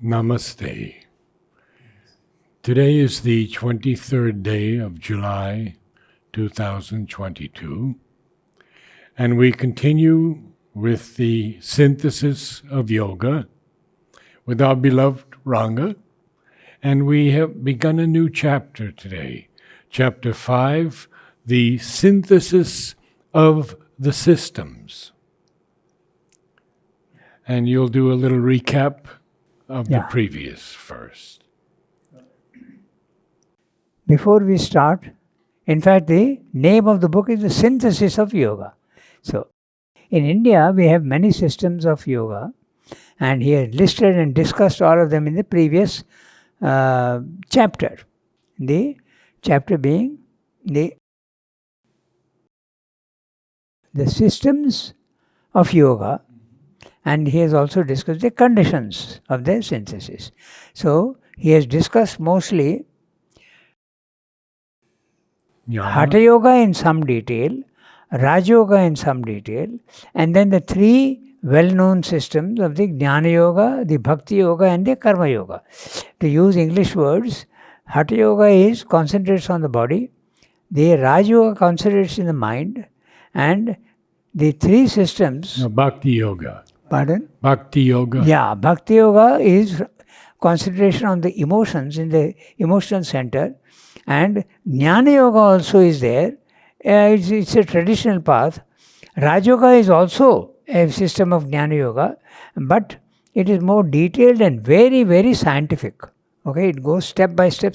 Namaste. Today is the 23rd day of July 2022, and we continue with the synthesis of yoga with our beloved Ranga, and we have begun a new chapter today, Chapter 5, the synthesis of the systems. And you'll do a little recap of the previous first. Before we start, in fact, the name of the book is The Synthesis of Yoga. So, in India, we have many systems of yoga, and he has listed and discussed all of them in the previous chapter. The chapter being the systems of yoga, and he has also discussed the conditions of their synthesis. So, he has discussed mostly Hatha Yoga in some detail, Raj Yoga in some detail, and then the three well-known systems of the Jnana Yoga, the Bhakti Yoga, and the Karma Yoga. To use English words, Hatha Yoga concentrates on the body, the Raj Yoga concentrates in the mind, and the three systems... No, Bhakti Yoga. Pardon? Bhakti Yoga. Yeah, Bhakti Yoga is concentration on the emotions in the emotional center, and Jnana Yoga also is there. It's a traditional path. Raj Yoga is also a system of Jnana Yoga, but it is more detailed and very, very scientific. Okay, it goes step by step,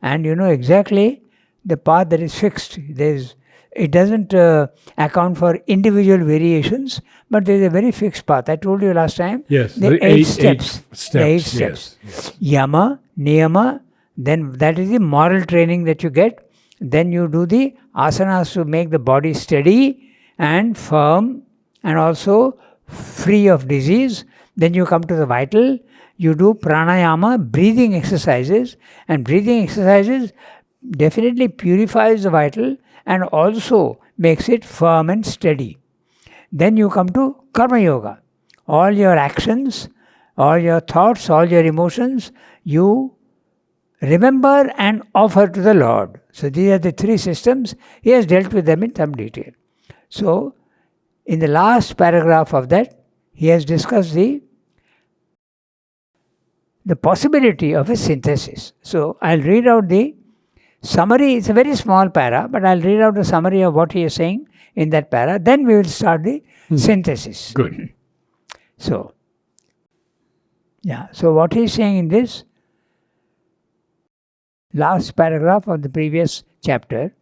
and you know exactly the path that is fixed. It doesn't account for individual variations, but there is a very fixed path. I told you last time. Yes, the eight steps. The 8 steps. Yes. Yama, Niyama, then that is the moral training that you get. Then you do the asanas to make the body steady and firm and also free of disease. Then you come to the vital. You do pranayama, breathing exercises, and breathing exercises definitely purifies the vital and also makes it firm and steady. Then you come to Karma Yoga. All your actions, all your thoughts, all your emotions, you remember and offer to the Lord. So these are the three systems. He has dealt with them in some detail. So, in the last paragraph of that, he has discussed the possibility of a synthesis. So, I'll read out the summary. It's a very small para, but I'll read out the summary of what he is saying in that para. Then we will start the synthesis. Good. So what he is saying in this last paragraph of the previous chapter,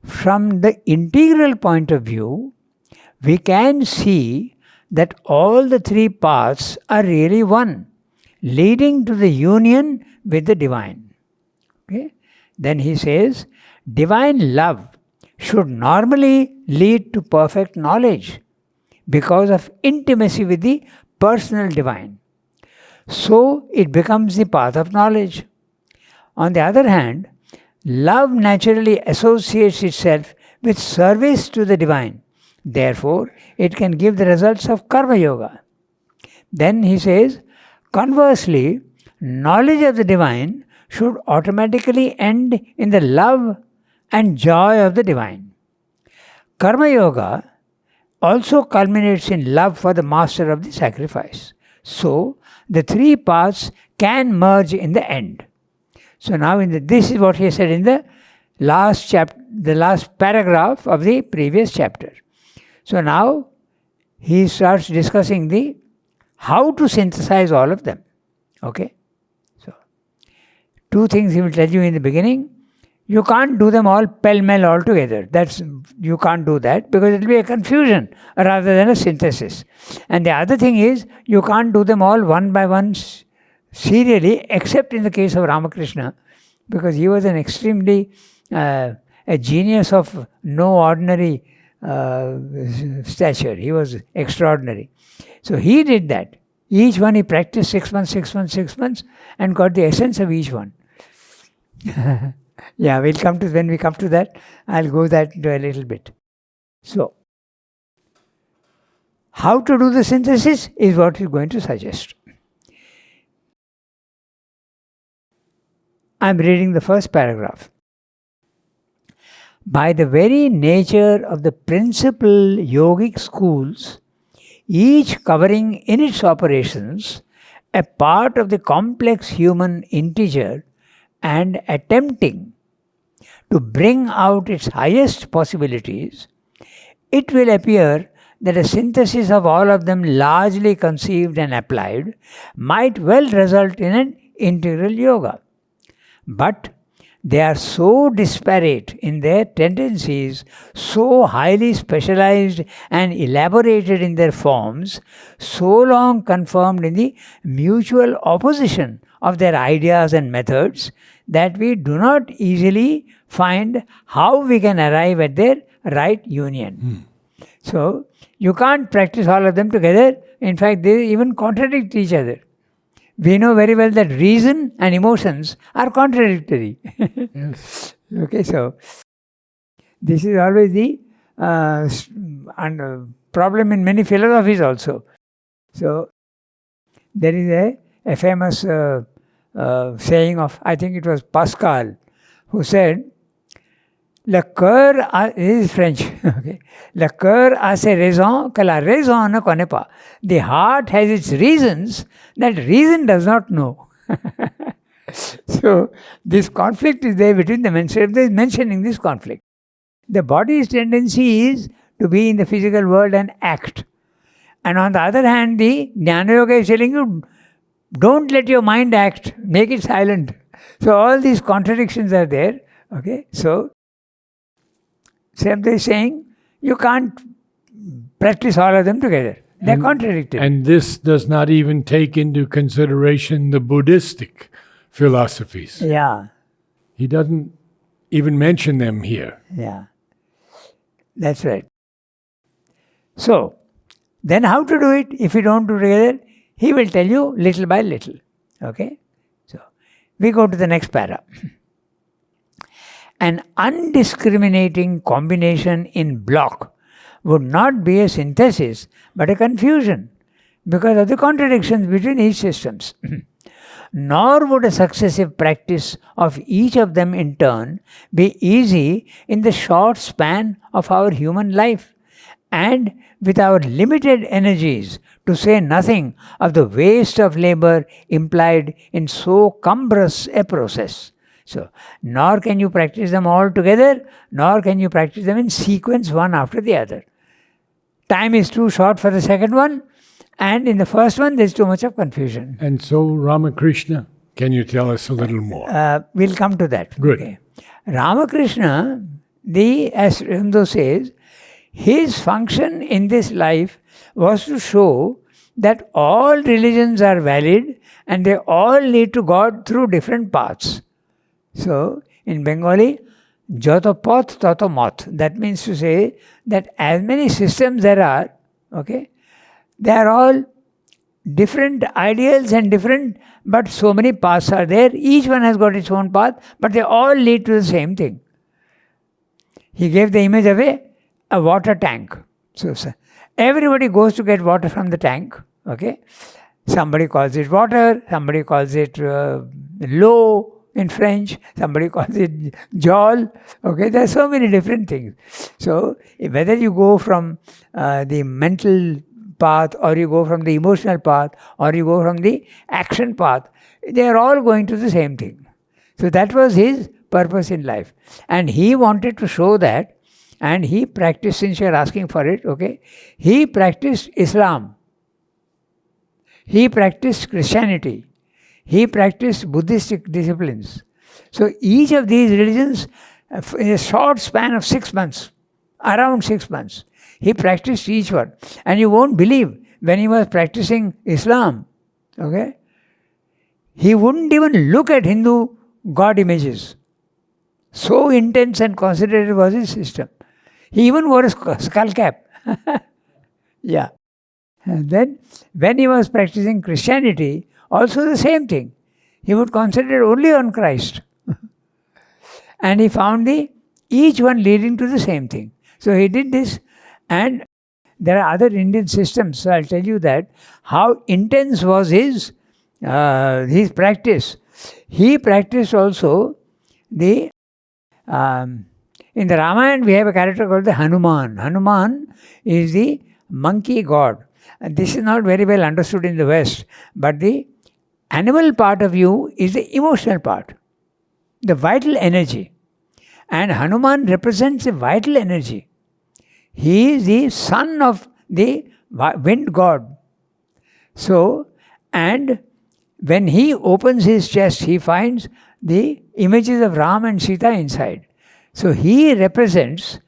from the integral point of view, we can see that all the three paths are really one, leading to the union with the divine. Okay? Then he says, divine love should normally lead to perfect knowledge because of intimacy with the personal divine. So it becomes the path of knowledge. On the other hand, love naturally associates itself with service to the divine. Therefore, it can give the results of Karma Yoga. Then he says, conversely, knowledge of the divine should automatically end in the love and joy of the divine. Karma Yoga also culminates in love for the master of the sacrifice. So, the three paths can merge in the end. So now this is what he said in the last paragraph of the previous chapter. So now he starts discussing how to synthesize all of them. Okay? So, two things he will tell you in the beginning. You can't do them all pell-mell all together. You can't do that because it will be a confusion rather than a synthesis. And the other thing is, you can't do them all one by one serially, except in the case of Ramakrishna, because he was an extremely a genius of no ordinary stature. He was extraordinary. So he did that. Each one he practiced 6 months, and got the essence of each one. Yeah, when we come to that, I'll go that into a little bit. So, how to do the synthesis is what he's going to suggest. I'm reading the first paragraph. By the very nature of the principal yogic schools, each covering in its operations a part of the complex human integer and attempting to bring out its highest possibilities, it will appear that a synthesis of all of them largely conceived and applied might well result in an integral yoga. But they are so disparate in their tendencies, so highly specialized and elaborated in their forms, so long confirmed in the mutual opposition of their ideas and methods, that we do not easily find how we can arrive at their right union. So, you can't practice all of them together. In fact, they even contradict each other. We know very well that reason and emotions are contradictory. Yes. Okay, so this is always the problem in many philosophies also. So there is a famous saying of, I think it was Pascal, who said, Le cœur this is French, okay. Le cœur a ses raisons que la raison ne connaît pas. The heart has its reasons that reason does not know. So, this conflict is there between the Srila is mentioning this conflict. The body's tendency is to be in the physical world and act. And on the other hand, the Jnana Yoga is telling you, don't let your mind act, make it silent. So, all these contradictions are there. Okay, so Srila is saying, you can't practice all of them together. They're contradictory. And this does not even take into consideration the Buddhistic philosophies. Yeah. He doesn't even mention them here. Yeah. That's right. So, then how to do it if you don't do together? He will tell you little by little. Okay? So, we go to the next para. An undiscriminating combination in block would not be a synthesis but a confusion because of the contradictions between each systems. Nor would a successive practice of each of them in turn be easy in the short span of our human life, and with our limited energies, to say nothing of the waste of labor implied in so cumbrous a process. So, nor can you practice them all together, nor can you practice them in sequence one after the other. Time is too short for the second one, and in the first one there is too much of confusion. And so, Ramakrishna, can you tell us a little more? We'll come to that. Good. Okay. Ramakrishna, as Ramdo says, his function in this life was to show that all religions are valid and they all lead to God through different paths. So, in Bengali, Joto Path Tato Math. That means to say that as many systems there are, okay, they are all different ideals and different, but so many paths are there. Each one has got its own path, but they all lead to the same thing. He gave the image of a water tank. So everybody goes to get water from the tank, okay. Somebody calls it water, somebody calls it l'eau in French, somebody calls it jol, okay. There are so many different things. So whether you go from the mental path, or you go from the emotional path, or you go from the action path, they are all going to the same thing. So that was his purpose in life. And he wanted to show that, and he practiced, since you are asking for it, okay, he practiced Islam, he practiced Christianity, he practiced Buddhistic disciplines. So each of these religions, in a short span of 6 months, around 6 months, he practiced each one. And you won't believe, when he was practicing Islam, okay, he wouldn't even look at Hindu god images. So intense and concentrated was his system. He even wore a skull cap. Yeah. And then, when he was practicing Christianity, also the same thing. He would concentrate only on Christ. And he found each one leading to the same thing. So he did this, and there are other Indian systems. So I'll tell you that how intense was his practice. he practiced also the, in the Ramayana we have a character called the Hanuman. Hanuman is the monkey god. And this is not very well understood in the West, but the animal part of you is the emotional part, the vital energy. And Hanuman represents the vital energy. He is the son of the wind god. So, and when he opens his chest, he finds the images of Ram and Sita inside. So he represents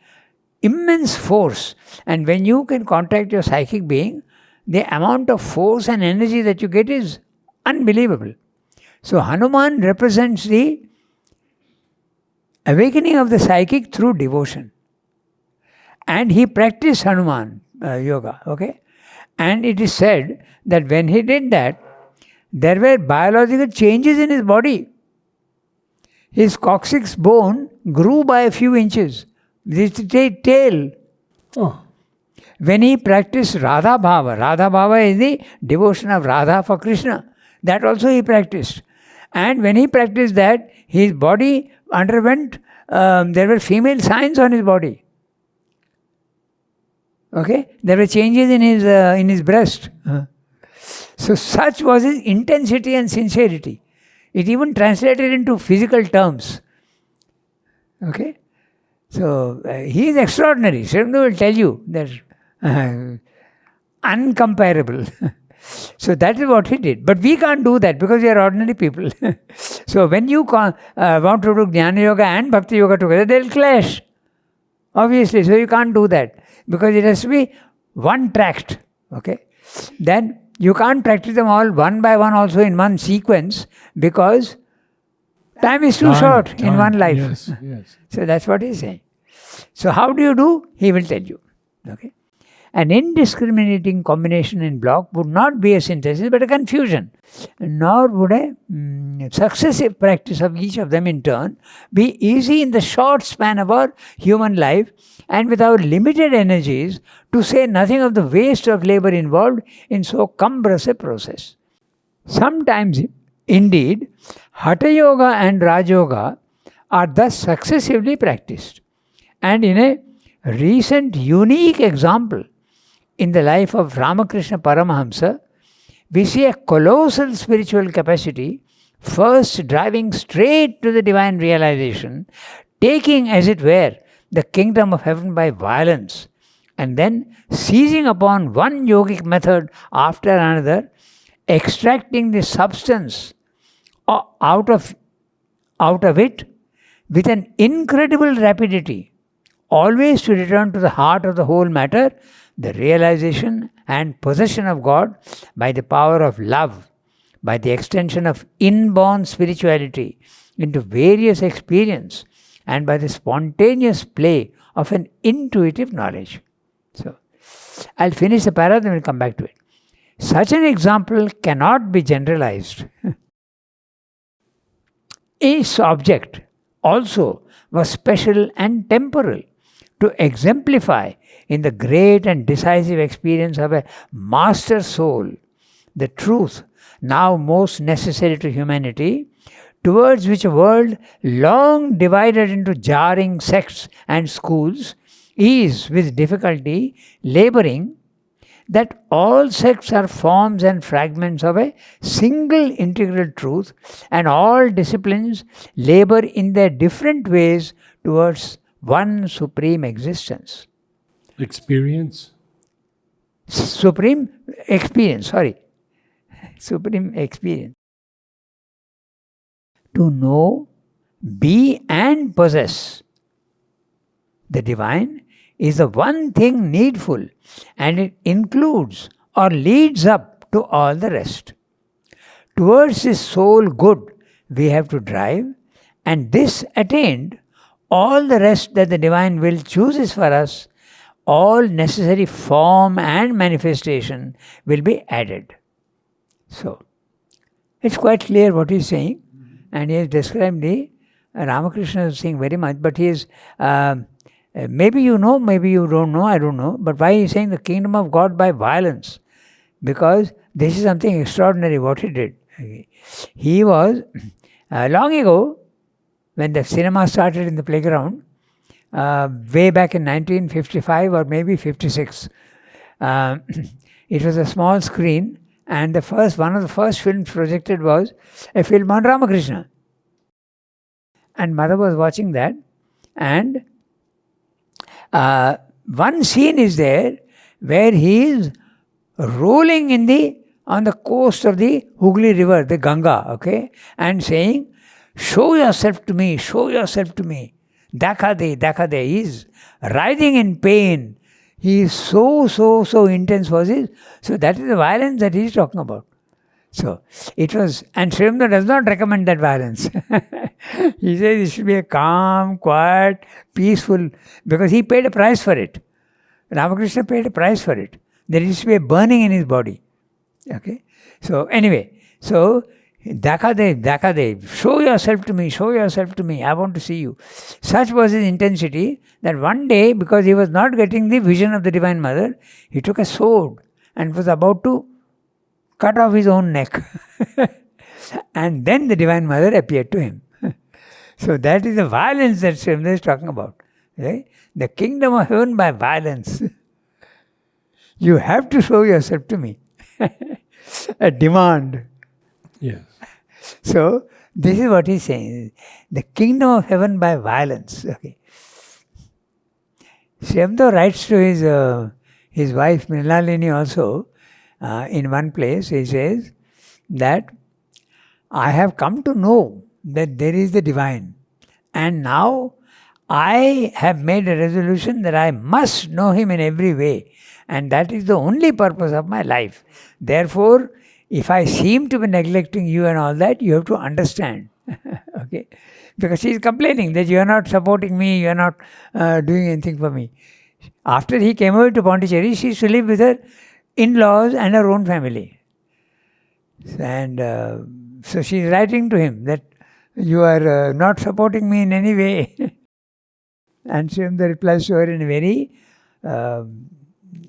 immense force. And when you can contact your psychic being, the amount of force and energy that you get is unbelievable. So Hanuman represents the awakening of the psychic through devotion. And he practiced Hanuman yoga, okay? And it is said that when he did that, there were biological changes in his body. His coccyx bone grew by a few inches. This tail. Oh. When he practiced Radha Bhava is the devotion of Radha for Krishna. That also he practiced. And when he practiced that, his body underwent, there were female signs on his body. Okay? There were changes in his breast. So such was his intensity and sincerity. It even translated into physical terms. Okay? So he is extraordinary. Srimdu will tell you that uncomparable. So that is what he did. But we can't do that because we are ordinary people. So when you want to do Jnana Yoga and Bhakti Yoga together, they will clash. Obviously. So you can't do that because it has to be one tract. Okay? Then you can't practice them all one by one also in one sequence because time is too short in one life. Yes, yes. So that's what he's saying. So how do you do? He will tell you. Okay? An indiscriminating combination in block would not be a synthesis but a confusion, nor would a successive practice of each of them in turn be easy in the short span of our human life and with our limited energies, to say nothing of the waste of labor involved in so cumbrous a process. Sometimes, indeed, Hatha Yoga and Raj Yoga are thus successively practiced. And in a recent unique example in the life of Ramakrishna Paramahamsa, we see a colossal spiritual capacity first driving straight to the divine realization, taking, as it were, the kingdom of heaven by violence, and then seizing upon one yogic method after another, extracting the substance out of it with an incredible rapidity, always to return to the heart of the whole matter, the realization and possession of God by the power of love, by the extension of inborn spirituality into various experience, and by the spontaneous play of an intuitive knowledge. So, I'll finish the paragraph, then we'll come back to it. Such an example cannot be generalized. Its object also was special and temporal, to exemplify in the great and decisive experience of a master soul the truth now most necessary to humanity, towards which a world long divided into jarring sects and schools is with difficulty laboring, that all sects are forms and fragments of a single integral truth, and all disciplines labor in their different ways towards one supreme existence. Experience? Supreme experience. To know, be and possess the divine is the one thing needful, and it includes or leads up to all the rest. Towards this sole good we have to drive, and this attained, all the rest that the divine will chooses for us, all necessary form and manifestation will be added. So, it's quite clear what he is saying, and he has described the Ramakrishna is saying very much, but he is, maybe you know, maybe you don't know, I don't know, but why he is saying the kingdom of God by violence? Because this is something extraordinary what he did. Okay. He was, long ago, when the cinema started in the playground, way back in 1955 or maybe 56, it was a small screen, and one of the first films projected was a film on Ramakrishna. And mother was watching that, and one scene is there where he is rolling on the coast of the Hooghly River, the Ganga, okay, and saying, "Show yourself to me, show yourself to me. Dakha de, dakha de." He is writhing in pain. He is so intense was it. So that is the violence that he is talking about. So it was, and Sri Aurobindo does not recommend that violence. He says it should be a calm, quiet, peaceful, because he paid a price for it. Ramakrishna paid a price for it. There used to be a burning in his body. Okay. So anyway, dakha de, show yourself to me, show yourself to me, I want to see you. Such was his intensity that one day, because he was not getting the vision of the Divine Mother, he took a sword and was about to cut off his own neck. And then the Divine Mother appeared to him. So that is the violence that Sri Aurobindo is talking about. Right? The kingdom of heaven by violence. You have to show yourself to me. A demand. Yes. So this is what he's saying. The kingdom of heaven by violence. Okay. Sri Aurobindo writes to his wife Mrinalini also, in one place he says that I have come to know that there is the divine, and now I have made a resolution that I must know him in every way, and that is the only purpose of my life. Therefore, if I seem to be neglecting you and all that, you have to understand. Okay? Because she is complaining that you are not supporting me, you are not doing anything for me. After he came over to Pondicherry, she used to live with her in-laws and her own family. And so she is writing to him that you are not supporting me in any way. And Sri Aurobindo replies to her in a very,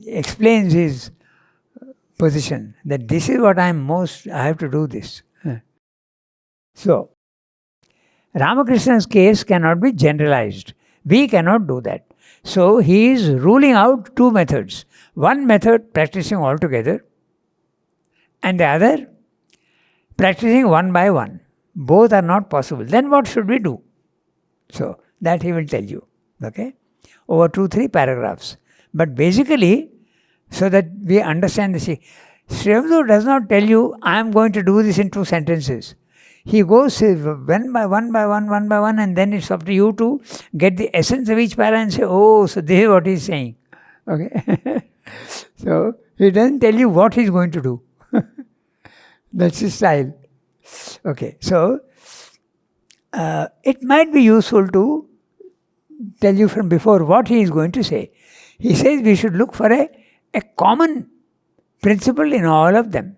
explains his position, that this is what I have to do this. So, Ramakrishna's case cannot be generalized. We cannot do that. So, he is ruling out two methods. One method, practicing all together, and the other, practicing one by one. Both are not possible. Then what should we do? So, that he will tell you. Okay? Over 2-3 paragraphs. But basically, so that we understand this, Sri Aurobindo does not tell you, I am going to do this in 2 sentences. He goes one by one, and then it's up to you to get the essence of each para and say, oh, so this is what he's saying. Okay? So, he doesn't tell you what he's going to do. That's his style. Okay, so, it might be useful to tell you from before what he is going to say. He says we should look for a common principle in all of them.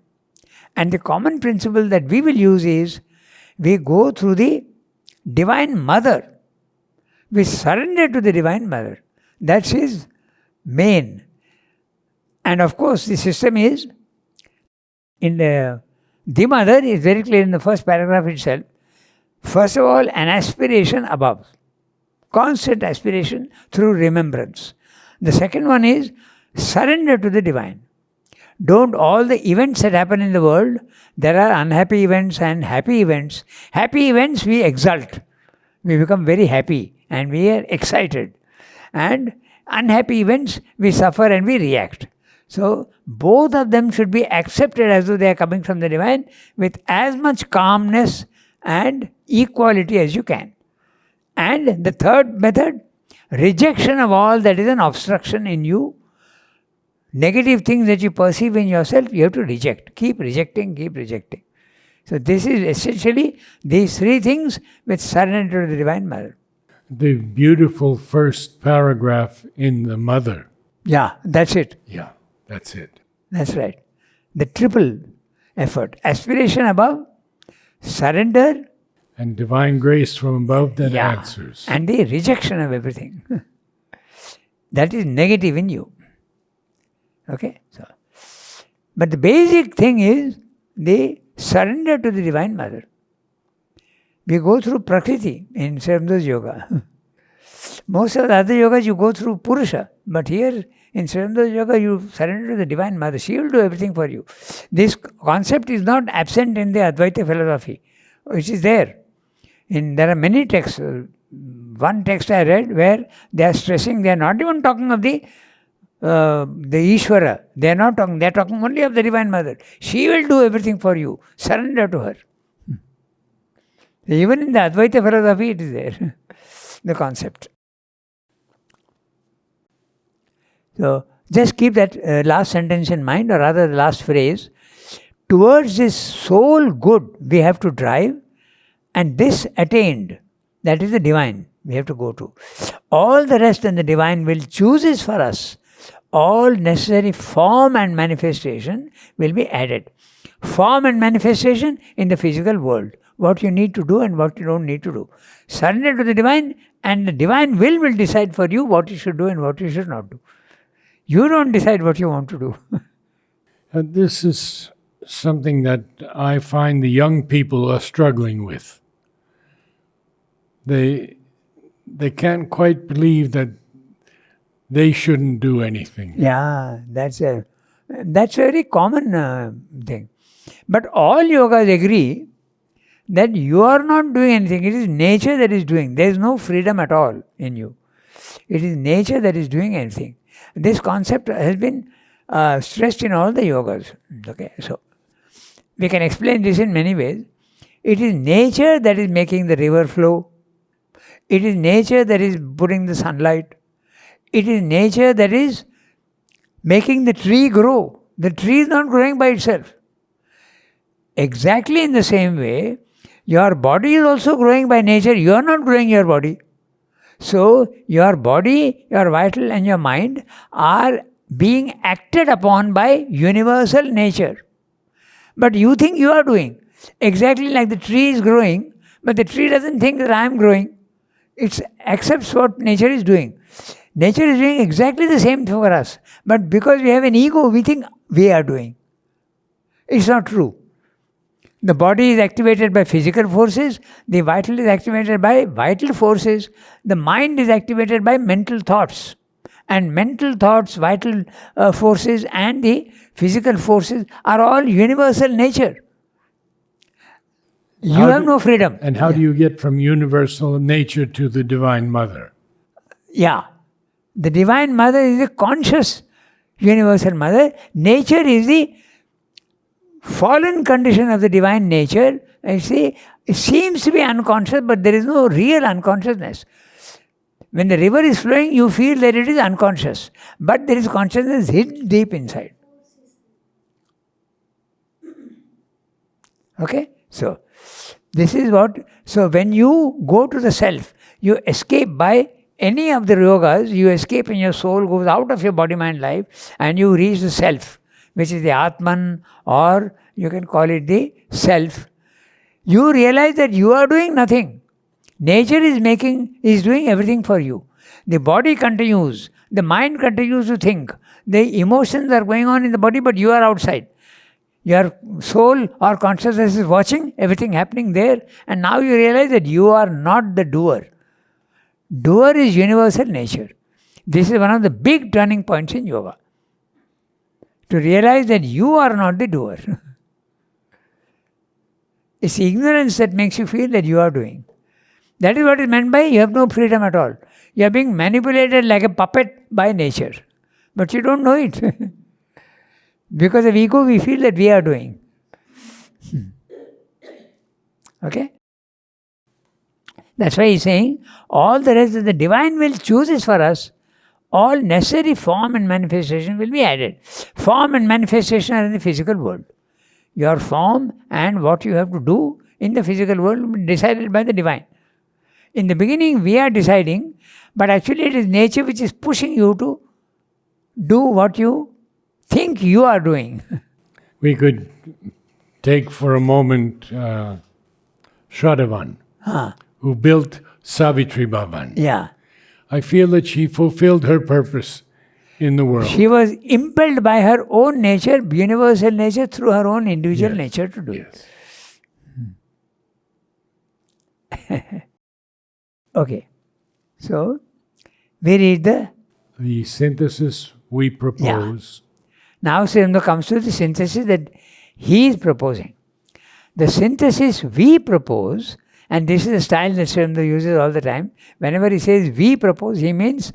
And the common principle that we will use is, we go through the Divine Mother. We surrender to the Divine Mother. That's his main. And of course, the system is, in the Mother is very clear in the first paragraph itself. First of all, an aspiration above. Constant aspiration through remembrance. The second one is surrender to the Divine. Don't all the events that happen in the world, there are unhappy events and happy events. Happy events we exult. We become very happy and we are excited. And unhappy events we suffer and we react. So both of them should be accepted as though they are coming from the Divine with as much calmness and equality as you can. And the third method, rejection of all that is an obstruction in you. Negative things that you perceive in yourself, you have to reject. Keep rejecting, keep rejecting. So this is essentially these 3 things with surrender to the Divine Mother. The beautiful first paragraph in the Mother. Yeah, that's it. Yeah, that's it. That's right. The triple effort. Aspiration above, surrender. And divine grace from above that answers. And the rejection of everything. That is negative in you. Okay? So, but the basic thing is the Surrender to the Divine Mother. We go through Prakriti in Swaramdas Yoga. Most of the other yogas you go through Purusha, but here in Swaramdas Yoga you surrender to the Divine Mother. She will do everything for you. This concept is not absent in the Advaita philosophy. It is there. There are many texts. One text I read where they are stressing, they are not even talking of the Ishvara. They are talking only of the Divine Mother. She will do everything for you. Surrender to her. Even in the Advaita philosophy it is there, the concept. So just keep that last sentence in mind, or rather the last phrase. Towards this sole good we have to drive, and this attained, that is the divine we have to go to. All the rest in the divine will chooses for us. All necessary form and manifestation will be added. Form and manifestation in the physical world. What you need to do and what you don't need to do. Surrender to the divine, and the divine will decide for you what you should do and what you should not do. You don't decide what you want to do. This is something that I find the young people are struggling with. They can't quite believe that they shouldn't do anything. Yeah, that's a very common thing. But all yogas agree that you are not doing anything. It is nature that is doing. There is no freedom at all in you. It is nature that is doing anything. This concept has been stressed in all the yogas. Okay, so we can explain this in many ways. It is nature that is making the river flow. It is nature that is putting the sunlight. It is nature that is making the tree grow. The tree is not growing by itself. Exactly in the same way, your body is also growing by nature. You are not growing your body. So, your body, your vital and your mind are being acted upon by universal nature. But you think you are doing. Exactly like the tree is growing, but the tree doesn't think that I am growing. It accepts what nature is doing. Nature is doing exactly the same thing for us. But because we have an ego, we think we are doing. It's not true. The body is activated by physical forces, the vital is activated by vital forces, the mind is activated by mental thoughts. And mental thoughts, vital forces and the physical forces are all universal nature. You have no freedom. And how do you get from universal nature to the Divine Mother? Yeah. The Divine Mother is a conscious universal mother. Nature is the fallen condition of the divine nature. You see, it seems to be unconscious, but there is no real unconsciousness. When the river is flowing, you feel that it is unconscious, but there is consciousness hidden deep inside. Okay? So, this is what, so when you go to the self, you escape by any of the yogas, you escape in your soul, goes out of your body, mind, life, and you reach the self, which is the Atman, or you can call it the self. You realize that you are doing nothing. Nature is doing everything for you. The body continues, the mind continues to think, the emotions are going on in the body, but you are outside. Your soul or consciousness is watching everything happening there, and now you realize that you are not the doer. Doer is universal nature. This is one of the big turning points in yoga. To realize that you are not the doer. It's ignorance that makes you feel that you are doing. That is what is meant by you have no freedom at all. You are being manipulated like a puppet by nature. But you don't know it. Because of ego, we feel that we are doing. Okay? That's why he's saying, all the rest of the divine will chooses for us. All necessary form and manifestation will be added. Form and manifestation are in the physical world. Your form and what you have to do in the physical world will be decided by the divine. In the beginning, we are deciding, but actually it is nature which is pushing you to do what you think you are doing. We could take for a moment Shraddhavan, who built Savitri Bhavan. Yeah. I feel that she fulfilled her purpose in the world. She was impelled by her own nature, universal nature, through her own individual nature to do it. Okay. So, we read the synthesis we propose. Now Srimdo comes to the synthesis that he is proposing. The synthesis we propose, and this is a style that Srimdo uses all the time. Whenever he says we propose, he means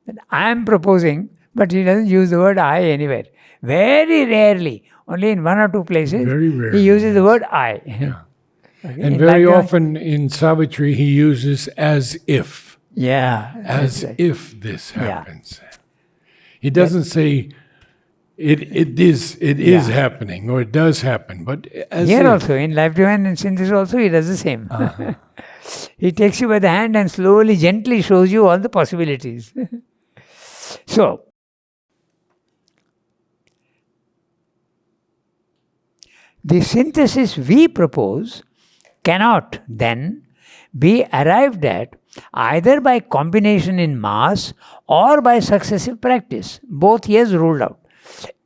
that I am proposing, but he doesn't use the word I anywhere. Very rarely, only in one or two places, Very rarely, he uses the word I. Yeah. Okay? And very often in Savitri, he uses as if. Yeah. As if this happens. He doesn't say it is happening or it does happen, but as here if. also, in Life Divine and Synthesis also, he does the same. He takes you by the hand and slowly, gently shows you all the possibilities. So, the synthesis we propose cannot then be arrived at either by combination in mass or by successive practice. Both he has ruled out.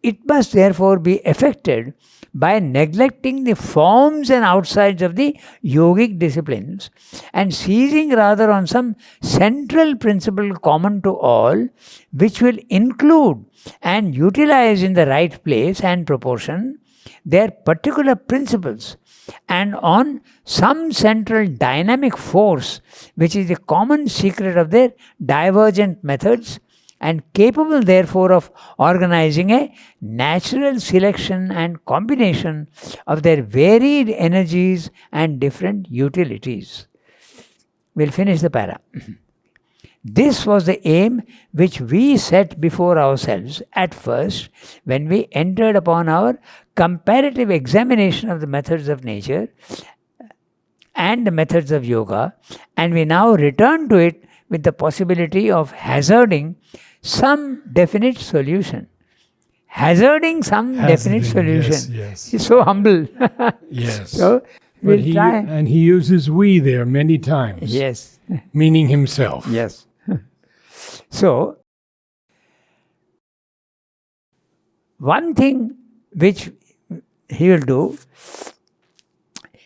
It must therefore be effected by neglecting the forms and outsides of the yogic disciplines and seizing rather on some central principle common to all, which will include and utilize in the right place and proportion their particular principles, and on some central dynamic force which is the common secret of their divergent methods, and capable therefore of organizing a natural selection and combination of their varied energies and different utilities. We'll finish the para. This was the aim which we set before ourselves at first when we entered upon our comparative examination of the methods of nature and the methods of yoga, and we now return to it with the possibility of hazarding some definite solution. Hazarding some definite solution. Yes. He's so humble. Yes. So, we'll try. And he uses we there many times. Yes. Meaning himself. Yes. So, one thing which he will do,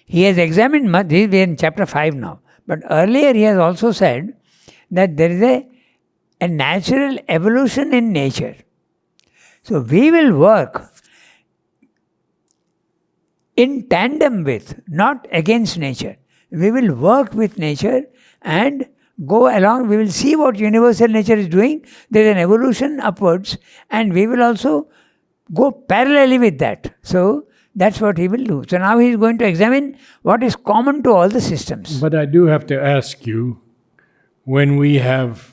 he has examined, we are in chapter 5 now, but earlier he has also said that there is a natural evolution in nature. So, we will work in tandem with, not against nature. We will work with nature and go along. We will see what universal nature is doing. There is an evolution upwards, and we will also go parallelly with that. So, that's what he will do. So, now he is going to examine what is common to all the systems. But I do have to ask you, when we have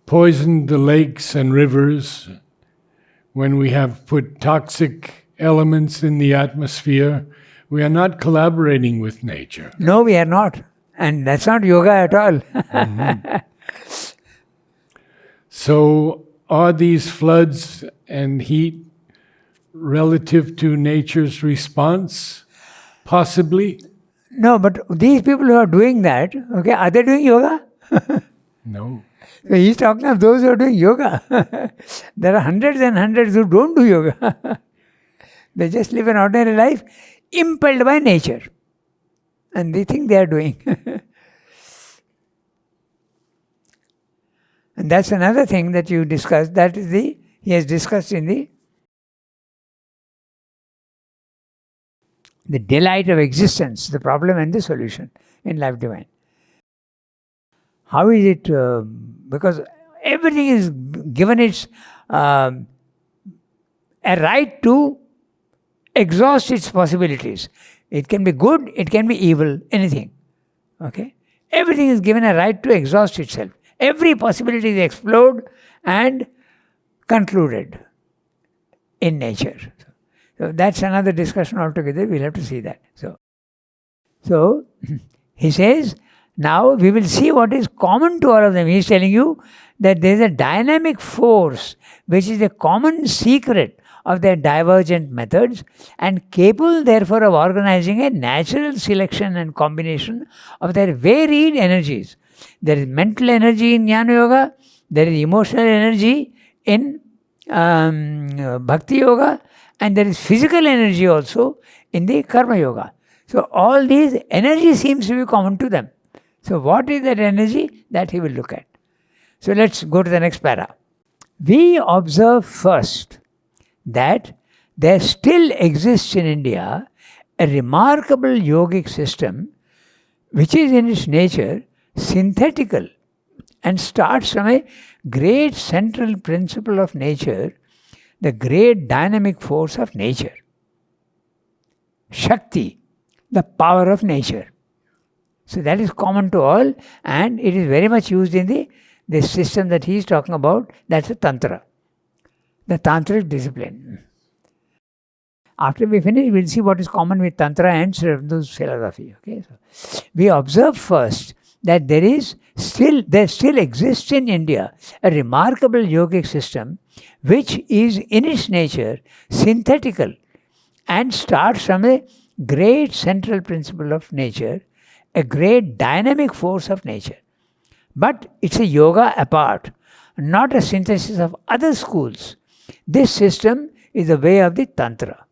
poisoned the lakes and rivers, when we have put toxic elements in the atmosphere, we are not collaborating with nature. No, we are not. And that's not yoga at all. So, are these floods and heat relative to nature's response? Possibly? No, but these people who are doing that, okay, are they doing yoga? No. So he's talking of those who are doing yoga. There are hundreds and hundreds who don't do yoga. They just live an ordinary life, impelled by nature. And they think they are doing. And that's another thing that you discussed. That is he has discussed in the delight of existence, the problem and the solution in Life Divine. How is it? Because everything is given its a right to exhaust its possibilities. It can be good, it can be evil, anything. Okay? Everything is given a right to exhaust itself. Every possibility is explored and concluded in nature. So that's another discussion altogether. We'll have to see that. So he says, now we will see what is common to all of them. He is telling you that there is a dynamic force which is a common secret of their divergent methods and capable therefore of organizing a natural selection and combination of their varied energies. There is mental energy in Jnana Yoga, there is emotional energy in Bhakti Yoga, and there is physical energy also in the Karma Yoga. So all these energy seems to be common to them. So what is that energy? That he will look at. So let's go to the next para. We observe first that there still exists in India a remarkable yogic system which is in its nature synthetical and starts from a great central principle of nature, the great dynamic force of nature. Shakti, the power of nature. So that is common to all, and it is very much used in the system that he is talking about. That's the Tantra, the Tantric discipline. After we finish, we'll see what is common with Tantra and Sri Aurobindo's philosophy. Okay, so we observe first that there still exists in India a remarkable yogic system which is in its nature synthetical and starts from a great central principle of nature, a great dynamic force of nature. But it's a yoga apart, not a synthesis of other schools. This system is the way of the Tantra.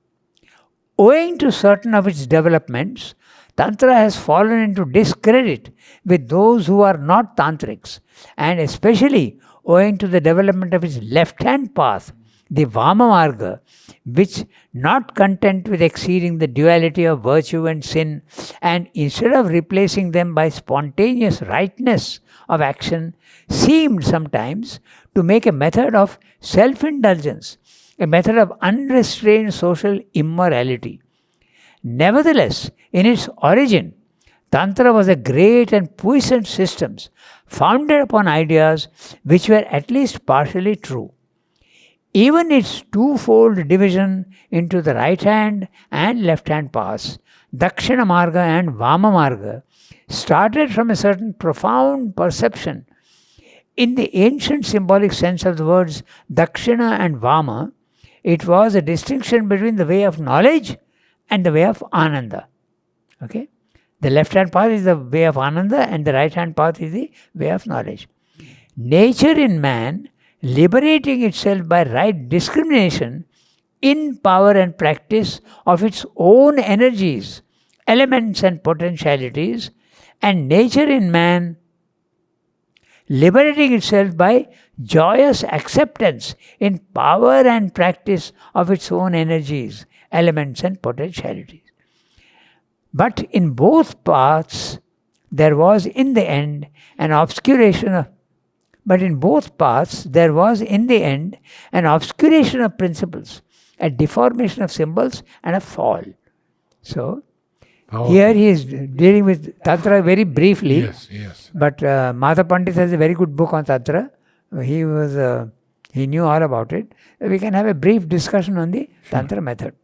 Owing to certain of its developments, Tantra has fallen into discredit with those who are not Tantrics, and especially owing to the development of its left-hand path, the Vama Marga, which, not content with exceeding the duality of virtue and sin, and instead of replacing them by spontaneous rightness of action, seemed sometimes to make a method of self-indulgence, a method of unrestrained social immorality. Nevertheless, in its origin, Tantra was a great and puissant system founded upon ideas which were at least partially true. Even its twofold division into the right hand and left hand paths, Dakshina Marga and Vama Marga, started from a certain profound perception. In the ancient symbolic sense of the words Dakshina and Vama, it was a distinction between the way of knowledge and the way of Ananda. Okay? The left hand path is the way of Ananda and the right hand path is the way of knowledge. Nature in man, liberating itself by right discrimination in power and practice of its own energies, elements and potentialities, and nature in man, liberating itself by joyous acceptance in power and practice of its own energies, elements and potentialities. But in both paths, there was in the end an obscuration of principles, a deformation of symbols, and a fall. So, here he is dealing with Tantra very briefly. Yes. But Madhav Pandit has a very good book on Tantra. He knew all about it. We can have a brief discussion on the Tantra method.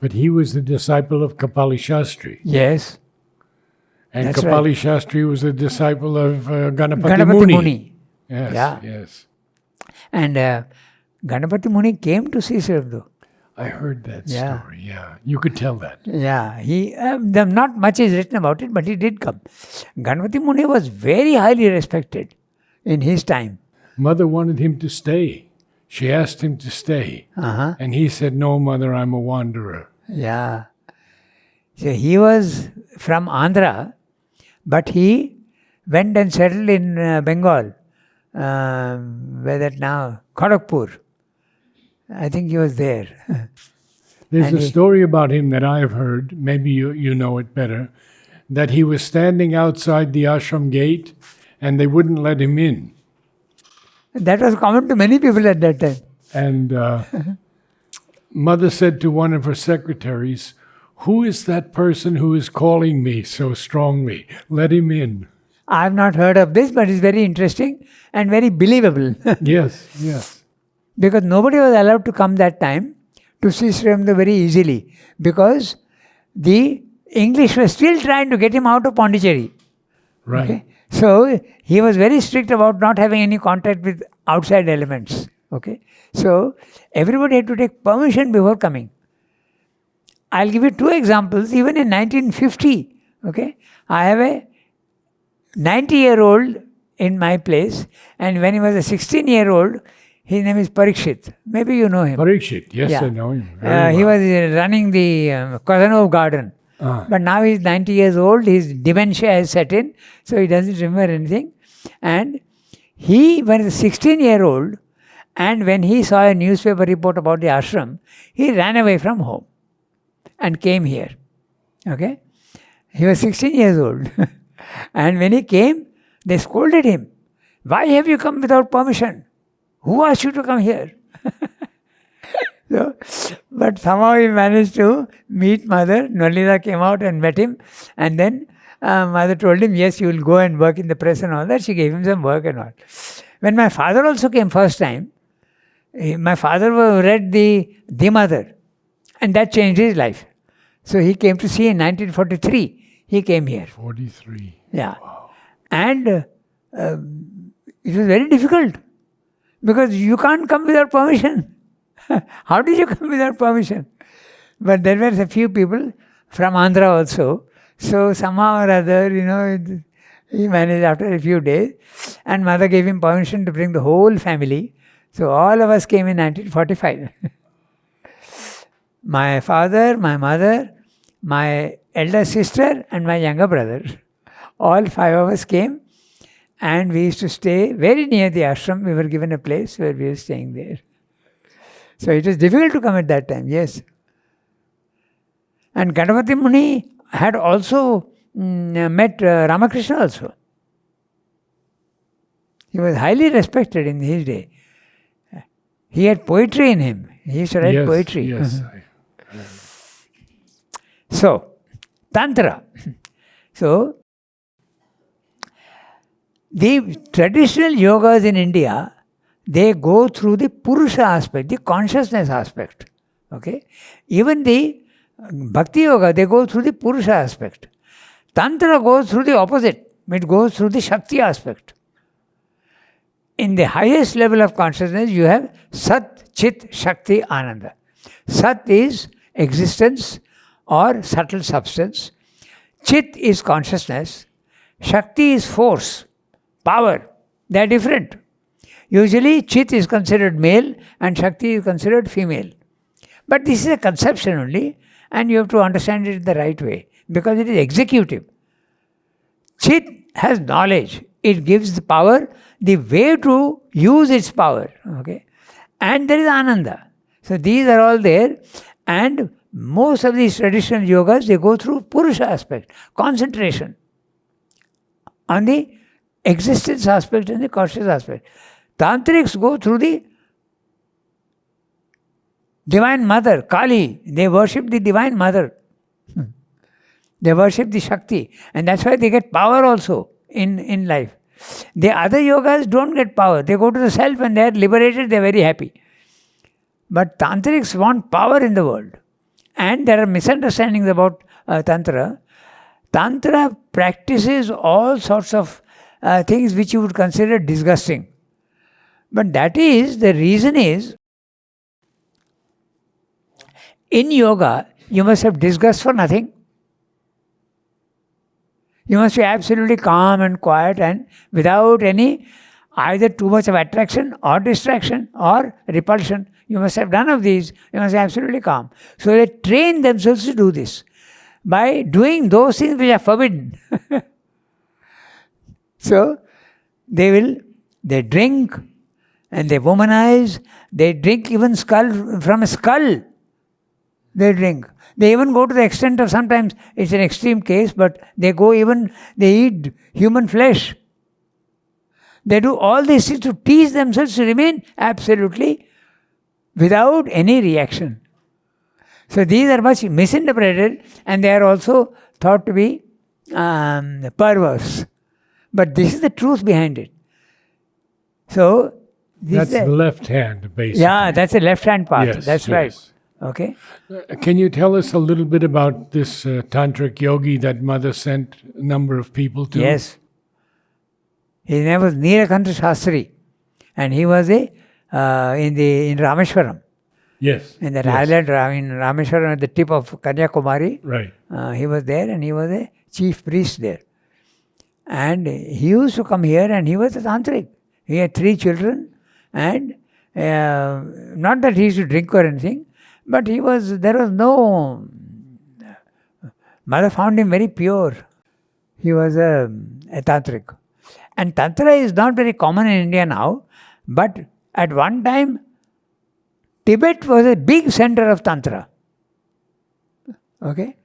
But he was the disciple of Kapali Shastri. Yes. And That's Kapali right. Shastri was the disciple of Ganapati Muni. Yes, Yeah. yes. And Ganapati Muni came to see Sri Aurobindo. I heard that Yeah. story, yeah. You could tell that. Yeah, not much is written about it, but he did come. Ganapati Muni was very highly respected in his time. Mother wanted him to stay. She asked him to stay. Uh-huh. And he said, "No, Mother, I'm a wanderer." Yeah. So he was from Andhra, but he went and settled in Bengal. Where that now? Kharagpur. I think he was there. There's And a story about him that I have heard, maybe you know it better, that he was standing outside the ashram gate and they wouldn't let him in. That was common to many people at that time. And Mother said to one of her secretaries, "Who is that person who is calling me so strongly? Let him in." I have not heard of this, but it's very interesting and very believable. Yes. Because nobody was allowed to come that time to see Sri Aurobindo very easily, because the English were still trying to get him out of Pondicherry. Right. Okay? So he was very strict about not having any contact with outside elements. Okay? So everybody had to take permission before coming. I'll give you two examples. Even in 1950, okay, I have a 90-year-old in my place, and when he was a 16-year-old, his name is Parikshit. Maybe you know him. Parikshit, yes, Yeah. I know him. Very He well. was running the Kozanov garden. But now he's 90 years old, his dementia has set in, so he doesn't remember anything. And he was a 16-year-old, and when he saw a newspaper report about the ashram, he ran away from home and came here. Okay? He was 16 years old. And when he came, they scolded him. Why have you come without permission? Who asked you to come here? So, but somehow he managed to meet mother. Nolita came out and met him. And then mother told him, yes, you will go and work in the press and all that. She gave him some work and all. When my father also came first time, my father read the Mother. And that changed his life. So he came to see in 1943. He came here. 43. Yeah. Wow. And it was very difficult. Because you can't come without permission. How did you come without permission? But there were a few people from Andhra also. So somehow or other, he managed after a few days. And mother gave him permission to bring the whole family. So all of us came in 1945. My father, my mother, my elder sister and my younger brother. All 5 of us came. And we used to stay very near the ashram. We were given a place where we were staying there. So it was difficult to come at that time, yes. And Ganapati Muni had also met Ramakrishna also. He was highly respected in his day. He had poetry in him. He used to write poetry. Yes. So, Tantra. So, the traditional yogas in India, they go through the Purusha aspect, the consciousness aspect. Okay? Even the Bhakti Yoga, they go through the Purusha aspect. Tantra goes through the opposite. It goes through the Shakti aspect. In the highest level of consciousness, you have Sat, Chit, Shakti, Ananda. Sat is existence or subtle substance. Chit is consciousness. Shakti is force, power. They are different. Usually, Chit is considered male and Shakti is considered female. But this is a conception only, and you have to understand it the right way, because it is executive. Chit has knowledge. It gives the power, the way to use its power. Okay? And there is Ananda. So these are all there. And most of these traditional yogas, they go through Purusha aspect, concentration on the existence aspect and the conscious aspect. Tantrics go through the Divine Mother, Kali. They worship the Divine Mother. They worship the Shakti. And that's why they get power also in life. The other yogas don't get power. They go to the self and they are liberated, they are very happy. But Tantrics want power in the world. And there are misunderstandings about Tantra. Tantra practices all sorts of things which you would consider disgusting. But the reason is, in yoga, you must have disgust for nothing. You must be absolutely calm and quiet and without any either too much of attraction or distraction or repulsion. You must have none of these. You must be absolutely calm. So they train themselves to do this by doing those things which are forbidden. So they drink and they womanize. They drink even from a skull. They drink. They even go to the extent of, sometimes it's an extreme case, but they eat human flesh. They do all these things to teach themselves to remain absolutely without any reaction. So these are much misinterpreted and they are also thought to be perverse. But this is the truth behind it. So that's the left hand, basically. Yeah, that's the left hand part. Yes, that's yes. right. Okay. Can you tell us a little bit about this tantric yogi that Mother sent a number of people to? Yes. His name was Neelakanta Shastri, and he was in Rameshwaram. Yes. In that island, in Rameshwaram, at the tip of Kanyakumari. Right. He was there, and he was a chief priest there. And he used to come here, and he was a tantric. He had 3 children, and not that he used to drink or anything, but there was no, mother found him very pure. He was a tantric. And Tantra is not very common in India now, but at one time, Tibet was a big center of Tantra. Okay?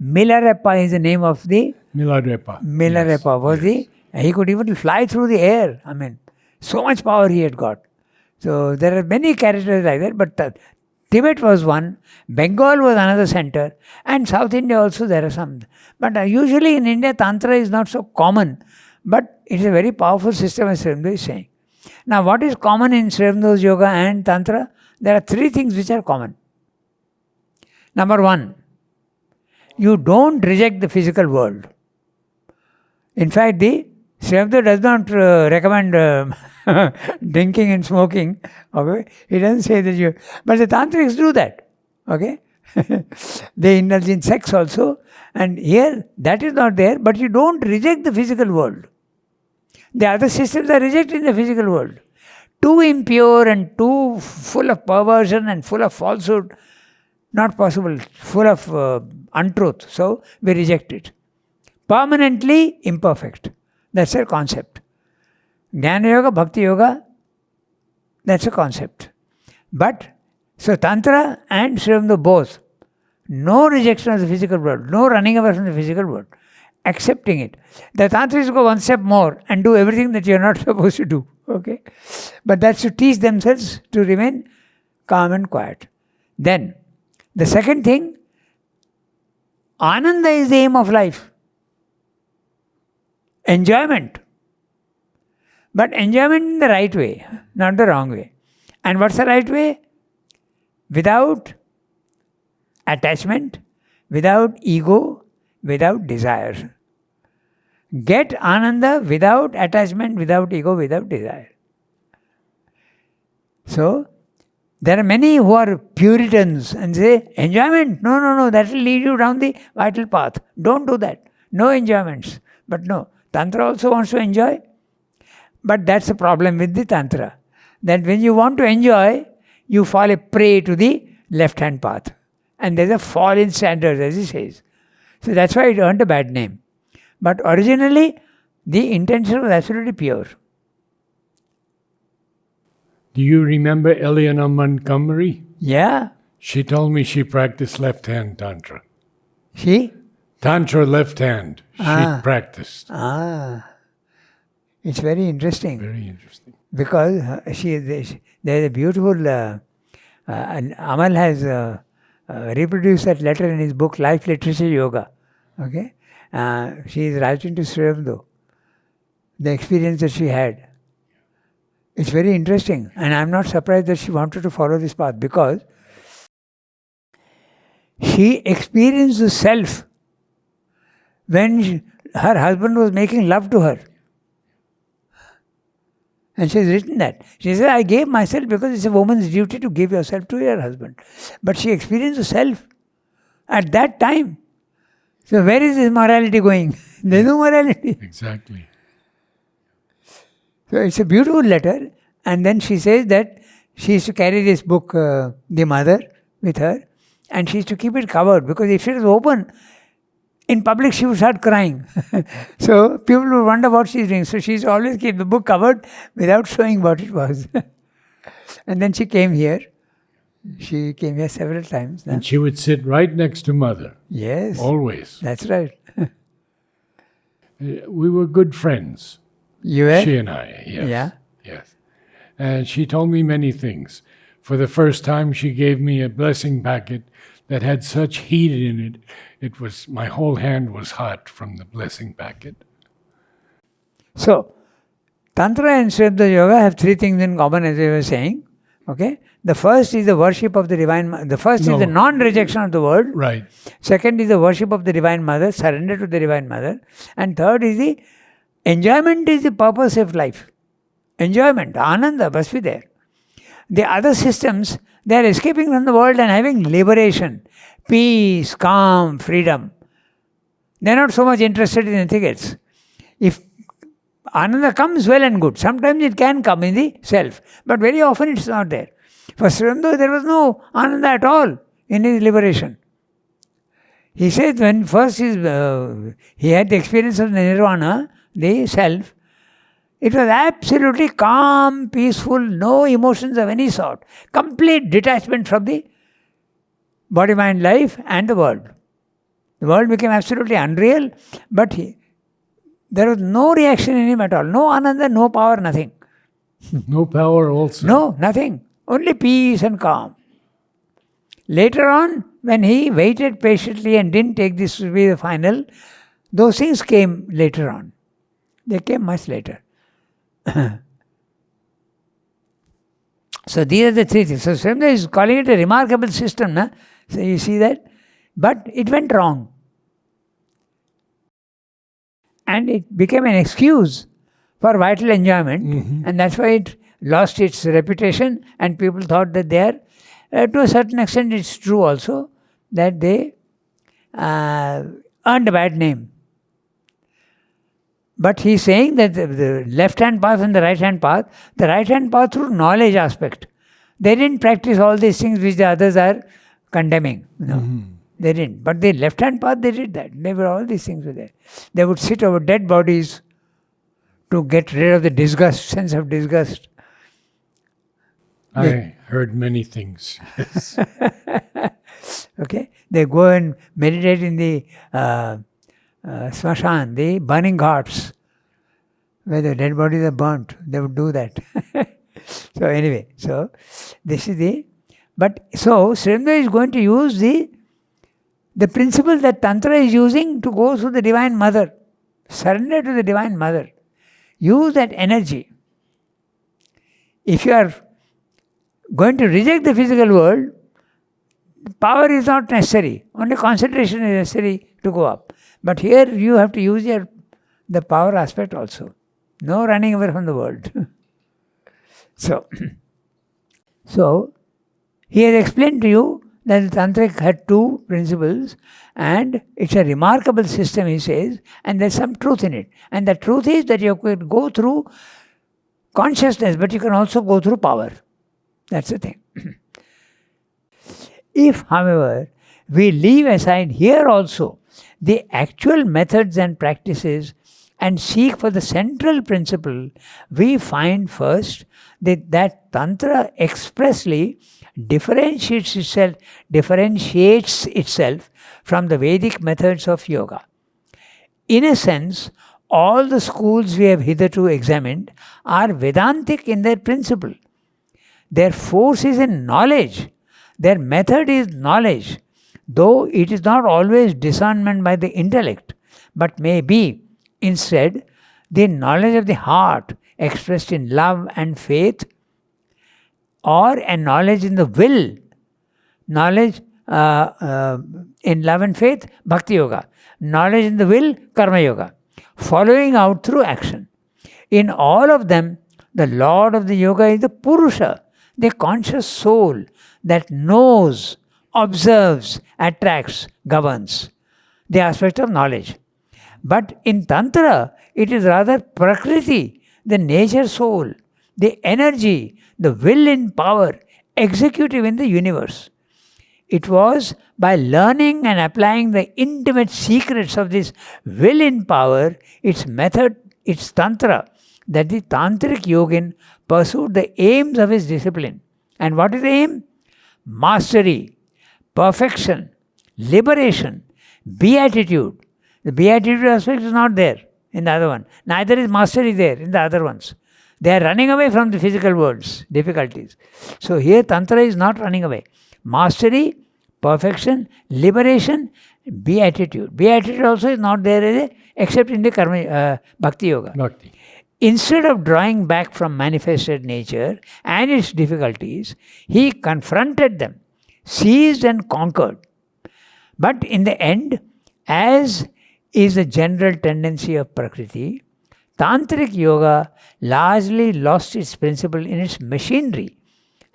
Milarepa is the name of the... Milarepa. Milarepa was he could even fly through the air. I mean, so much power he had got. So there are many characters like that, but Tibet was one, Bengal was another center, and South India also there are some. But usually in India, Tantra is not so common, but it is a very powerful system, as Sri Aurobindo is saying. Now, what is common in Sri Aurobindo's yoga and Tantra? There are 3 things which are common. Number 1, you don't reject the physical world. In fact, Sri Aurobindo does not recommend drinking and smoking. Okay, he doesn't say that you. But the tantrics do that. Okay, they indulge in sex also, and here that is not there. But you don't reject the physical world. The other systems are rejecting the physical world. Too impure and too full of perversion and full of falsehood. Not possible. Full of untruth. So we reject it. Permanently imperfect. That's their concept. Jnana Yoga, Bhakti Yoga, that's a concept. But, so Tantra and Sri Aurobindo both, no rejection of the physical world, no running away from the physical world, accepting it. The Tantras go one step more and do everything that you are not supposed to do. Okay? But that's to teach themselves to remain calm and quiet. Then, the second thing, Ananda is the aim of life. Enjoyment. But enjoyment in the right way, not the wrong way. And what's the right way? Without attachment, without ego, without desire. Get Ananda without attachment, without ego, without desire. So, there are many who are Puritans and say, enjoyment, no, that will lead you down the vital path. Don't do that. No enjoyments. But no, Tantra also wants to enjoy. But that's the problem with the Tantra. That when you want to enjoy, you fall a prey to the left-hand path. And there's a fall in standards, as he says. So that's why it earned a bad name. But originally, the intention was absolutely pure. Do you remember Eleanor Montgomery? Yeah. She told me she practiced left-hand Tantra. She? Tantra left hand. She practiced. It's very interesting. Very interesting. Because there's a beautiful... Amal has reproduced that letter in his book, Life Literature Yoga. Okay? She is writing to Sri Aurobindo, the experience that she had. It's very interesting. And I'm not surprised that she wanted to follow this path, because she experienced the self when her husband was making love to her. And she's written that. She said, I gave myself because it's a woman's duty to give yourself to your husband. But she experienced the self at that time. So where is this morality going? There's no morality. Exactly. So it's a beautiful letter. And then she says that she used to carry this book, The Mother, with her. And she used to keep it covered, because if it was open, in public she would start crying. So people would wonder what she's doing. So she used to always keep the book covered without showing what it was. And then she came here. She came here several times. And she would sit right next to Mother. Yes. Always. That's right. We were good friends. You were? She and I, yes. Yeah. Yes. And she told me many things. For the first time, she gave me a blessing packet that had such heat in it. It was, my whole hand was hot from the blessing packet. So, Tantra and Sri Aurobindo Yoga have 3 things in common, as I was saying. Okay? The first is the worship of the Divine Mother. The first is the non-rejection of the world. Right. Second is the worship of the Divine Mother, surrender to the Divine Mother. And third is the enjoyment is the purpose of life. Enjoyment, Ananda must be there. The other systems, they are escaping from the world and having liberation, peace, calm, freedom. They are not so much interested in anything else. If Ananda comes, well and good. Sometimes it can come in the self, but very often it's not there. For Sri Aurobindo, there was no Ananda at all in his liberation. He said when first he had the experience of the Nirvana, the self, it was absolutely calm, peaceful, no emotions of any sort. Complete detachment from the body, mind, life and the world. The world became absolutely unreal, but there was no reaction in him at all. No Ananda, no power, nothing. No power also. No, nothing. Only peace and calm. Later on, when he waited patiently and didn't take this to be the final, those things came later on. They came much later. So these are the three things. So Sri Aurobindo is calling it a remarkable system. Na? So you see that? But it went wrong. And it became an excuse for vital enjoyment. And that's why it lost its reputation and people thought that they are, to a certain extent it's true also, that they earned a bad name. But he's saying that the left-hand path and the right-hand path through knowledge aspect. They didn't practice all these things which the others are condemning. No, they didn't. But the left-hand path, they did that. They were all these things were there. They would sit over dead bodies to get rid of the sense of disgust. I heard many things. Yes. Okay, they go and meditate in the smashan, the burning ghats, where the dead bodies are burnt. They would do that. So anyway, so this is but so Sri Aurobindo is going to use the principle that Tantra is using to go through the Divine Mother. Surrender to the Divine Mother. Use that energy. If you are going to reject the physical world, power is not necessary. Only concentration is necessary to go up. But here you have to use the power aspect also. No running away from the world. So he has explained to you that the Tantric had two principles and it's a remarkable system, he says, and there's some truth in it. And the truth is that you could go through consciousness, but you can also go through power. That's the thing. If, however, we leave aside here also the actual methods and practices and seek for the central principle, we find first that Tantra expressly differentiates itself from the Vedic methods of yoga. In a sense, all the schools we have hitherto examined are Vedantic in their principle. Their force is in knowledge. Their method is knowledge, though it is not always discernment by the intellect, but may be, instead, the knowledge of the heart expressed in love and faith, or a knowledge in the will. Knowledge in love and faith, Bhakti Yoga. Knowledge in the will, Karma Yoga. Following out through action. In all of them, the Lord of the Yoga is the Purusha, the conscious soul that knows, observes, attracts, governs. The aspect of knowledge. But in Tantra, it is rather Prakriti, the nature soul, the energy, the will in power, executive in the universe. It was by learning and applying the intimate secrets of this will in power, its method, its Tantra, that the Tantric yogin pursued the aims of his discipline. And what is the aim? Mastery, perfection, liberation, beatitude. The beatitude aspect is not there in the other one. Neither is mastery there in the other ones. They are running away from the physical world's difficulties. So here Tantra is not running away. Mastery, perfection, liberation, beatitude. Beatitude also is not there except in the karma, Bhakti Yoga. Bhakti. Instead of drawing back from manifested nature and its difficulties, he confronted them, seized and conquered. But in the end, as is the general tendency of Prakriti, Tantric Yoga largely lost its principle in its machinery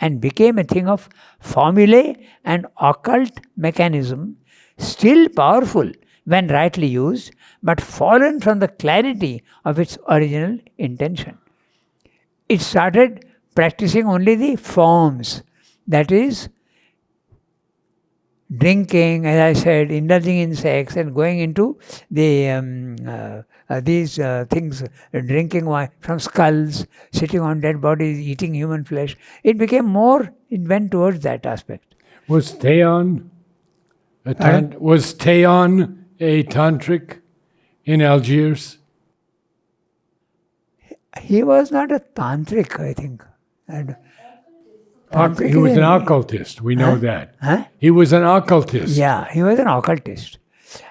and became a thing of formulae and occult mechanism, still powerful when rightly used, but fallen from the clarity of its original intention. It started practicing only the forms, that is, drinking, as I said, indulging in sex, and going into the these things, drinking wine from skulls, sitting on dead bodies, eating human flesh. It became more. It went towards that aspect. Was Theon a tantric in Algiers? He was not a tantric, I think. And tantric He was is an a- occultist. We know that. Huh? He was an occultist. Yeah, he was an occultist.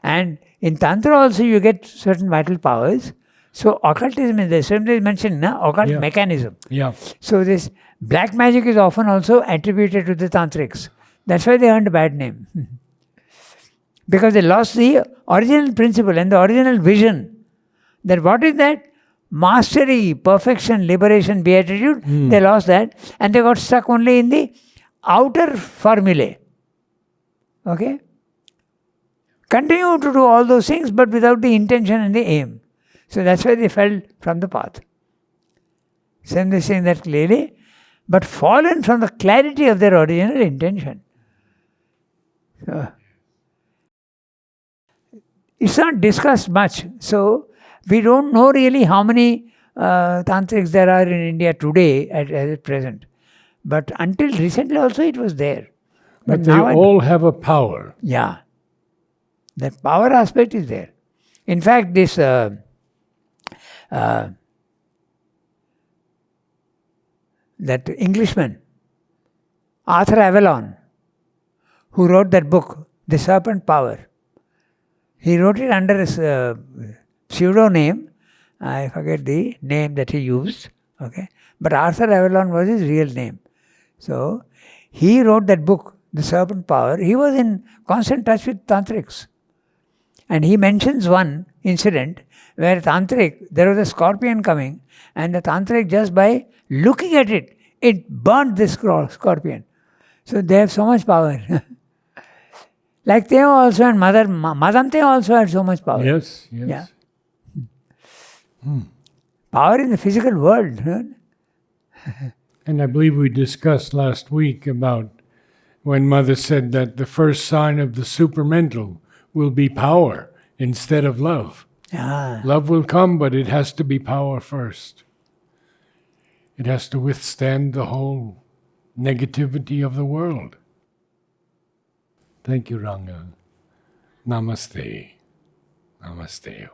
And in Tantra also you get certain vital powers. So occultism is there. Somebody mentioned occult Yeah. mechanism. Yeah. So this black magic is often also attributed to the tantrics. That's why they earned a bad name. Because they lost the original principle and the original vision. That what is that? Mastery, perfection, liberation, beatitude. They lost that and they got stuck only in the outer formulae. Okay? Continue to do all those things but without the intention and the aim. So that's why they fell from the path. Same is saying that clearly, but fallen from the clarity of their original intention. So, it's not discussed much. So we don't know really how many tantrics there are in India today at present. But until recently also it was there. But they now all have a power. yeah. That power aspect is there. In fact, this that Englishman, Arthur Avalon, who wrote that book, The Serpent Power, he wrote it under his pseudonym. I forget the name that he used. Okay, but Arthur Avalon was his real name. So he wrote that book, The Serpent Power. He was in constant touch with tantrics. And he mentions one incident where there was a scorpion coming, and the tantric, just by looking at it, it burnt this scorpion. So they have so much power. Like Theo also and Madam Theo also had so much power. Yes, yes. Yeah. Power in the physical world. And I believe we discussed last week about when Mother said that the first sign of the supermental will be power instead of love. Yeah. Love will come, but it has to be power first. It has to withstand the whole negativity of the world. Thank you, Ranga. Namaste. Namaste.